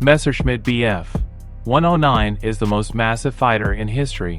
Messerschmitt Bf.109 is the most massive fighter in history.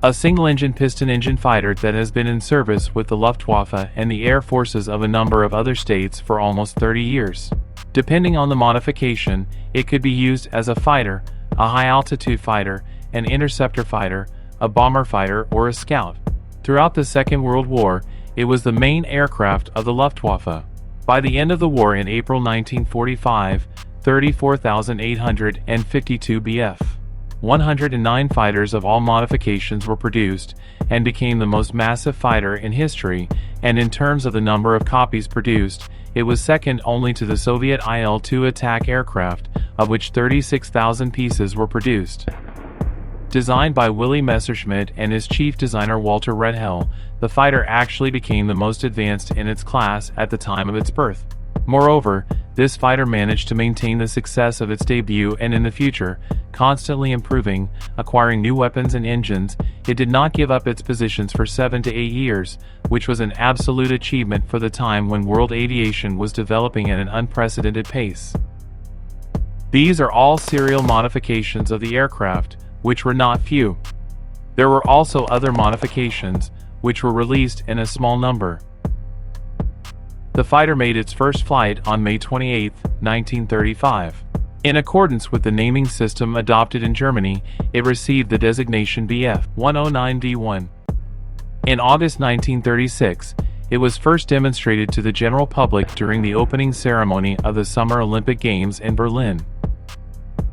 A single-engine piston-engine fighter that has been in service with the Luftwaffe and the air forces of a number of other states for almost 30 years. Depending on the modification, it could be used as a fighter, a high-altitude fighter, an interceptor fighter, a bomber fighter, or a scout. Throughout the Second World War, it was the main aircraft of the Luftwaffe. By the end of the war in April 1945, 34,852 Bf.109 fighters of all modifications were produced and became the most massive fighter in history, and in terms of the number of copies produced, it was second only to the Soviet Il-2 attack aircraft, of which 36,000 pieces were produced. Designed by Willy Messerschmitt and his chief designer Walter Redhell, the fighter actually became the most advanced in its class at the time of its birth. Moreover, this fighter managed to maintain the success of its debut and in the future, constantly improving, acquiring new weapons and engines. It did not give up its positions for 7 to 8 years, which was an absolute achievement for the time when world aviation was developing at an unprecedented pace. These are all serial modifications of the aircraft, which were not few. There were also other modifications, which were released in a small number. The fighter made its first flight on May 28, 1935. In accordance with the naming system adopted in Germany, it received the designation Bf.109D1. In August 1936, it was first demonstrated to the general public during the opening ceremony of the Summer Olympic Games in Berlin.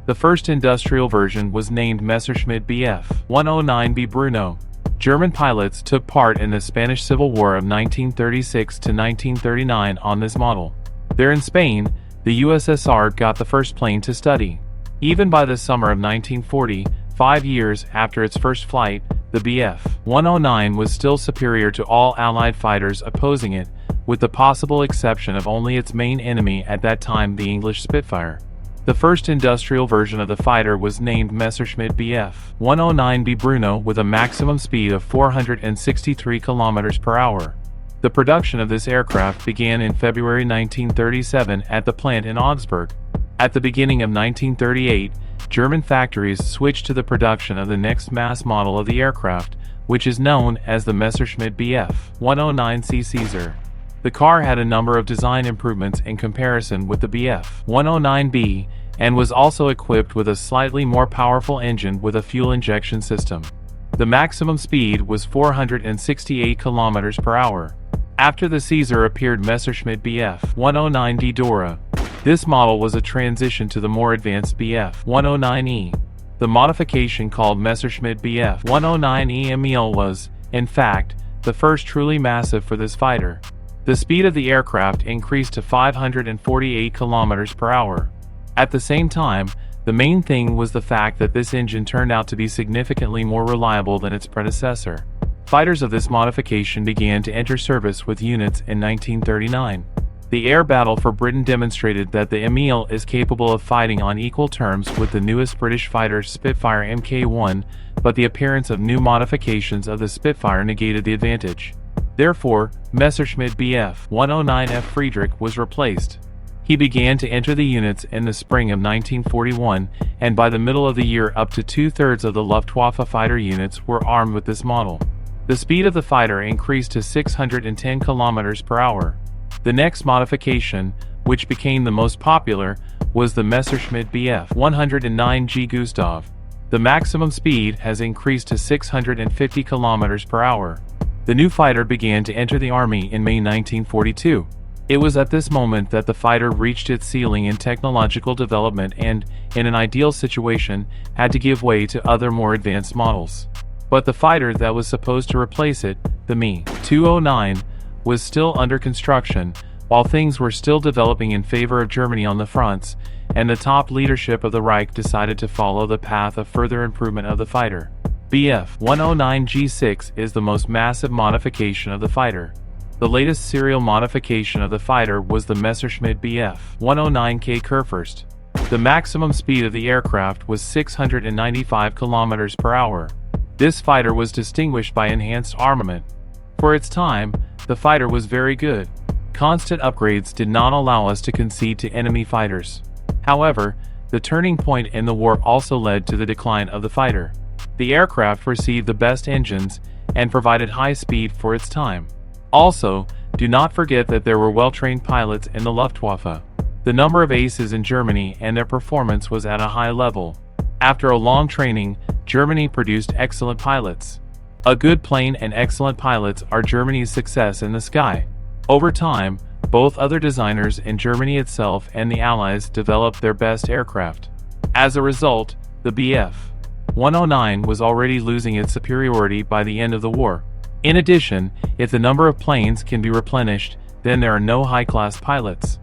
The first industrial version was named Messerschmitt Bf.109B Bruno. German pilots took part in the Spanish Civil War of 1936 to 1939 on this model. There in Spain, the USSR got the first plane to study. Even by the summer of 1940, 5 years after its first flight, the Bf.109 was still superior to all Allied fighters opposing it, with the possible exception of only its main enemy at that time, the English Spitfire. The first industrial version of the fighter was named Messerschmitt Bf.109B Bruno with a maximum speed of 463 km per hour. The production of this aircraft began in February 1937 at the plant in Augsburg. At the beginning of 1938, German factories switched to the production of the next mass model of the aircraft, which is known as the Messerschmitt Bf.109C Caesar. The car had a number of design improvements in comparison with the Bf.109B, and was also equipped with a slightly more powerful engine with a fuel injection system. The maximum speed was 468 km per hour. After the Caesar appeared Messerschmitt Bf.109D Dora. This model was a transition to the more advanced Bf.109E. The modification called Messerschmitt Bf.109E Emil was, in fact, the first truly massive for this fighter. The speed of the aircraft increased to 548 km per hour. At the same time, the main thing was the fact that this engine turned out to be significantly more reliable than its predecessor. Fighters of this modification began to enter service with units in 1939. The air battle for Britain demonstrated that the Emil is capable of fighting on equal terms with the newest British fighter Spitfire Mk1, but the appearance of new modifications of the Spitfire negated the advantage. Therefore, Messerschmitt Bf.109F Friedrich was replaced. He began to enter the units in the spring of 1941, and by the middle of the year up to 2/3 of the Luftwaffe fighter units were armed with this model. The speed of the fighter increased to 610 km per hour. The next modification, which became the most popular, was the Messerschmitt Bf.109G Gustav. The maximum speed has increased to 650 km per hour. The new fighter began to enter the Army in May 1942. It was at this moment that the fighter reached its ceiling in technological development and, in an ideal situation, had to give way to other more advanced models. But the fighter that was supposed to replace it, the Me-209, was still under construction, while things were still developing in favor of Germany on the fronts, and the top leadership of the Reich decided to follow the path of further improvement of the fighter. Bf.109G6 is the most massive modification of the fighter. The latest serial modification of the fighter was the Messerschmitt Bf.109K Kurfürst. The maximum speed of the aircraft was 695 km per hour. This fighter was distinguished by enhanced armament. For its time, the fighter was very good. Constant upgrades did not allow us to concede to enemy fighters. However, The turning point in the war also led to the decline of the fighter. The aircraft received the best engines and provided high speed for its time. Also, do not forget that there were well-trained pilots in the Luftwaffe. The number of aces in Germany and their performance was at a high level. After a long training, Germany produced excellent pilots. A good plane and excellent pilots are Germany's success in the sky. Over time, both other designers in Germany itself and the Allies developed their best aircraft. As a result, the Bf.109 was already losing its superiority by the end of the war. In addition, if the number of planes can be replenished, then there are no high-class pilots.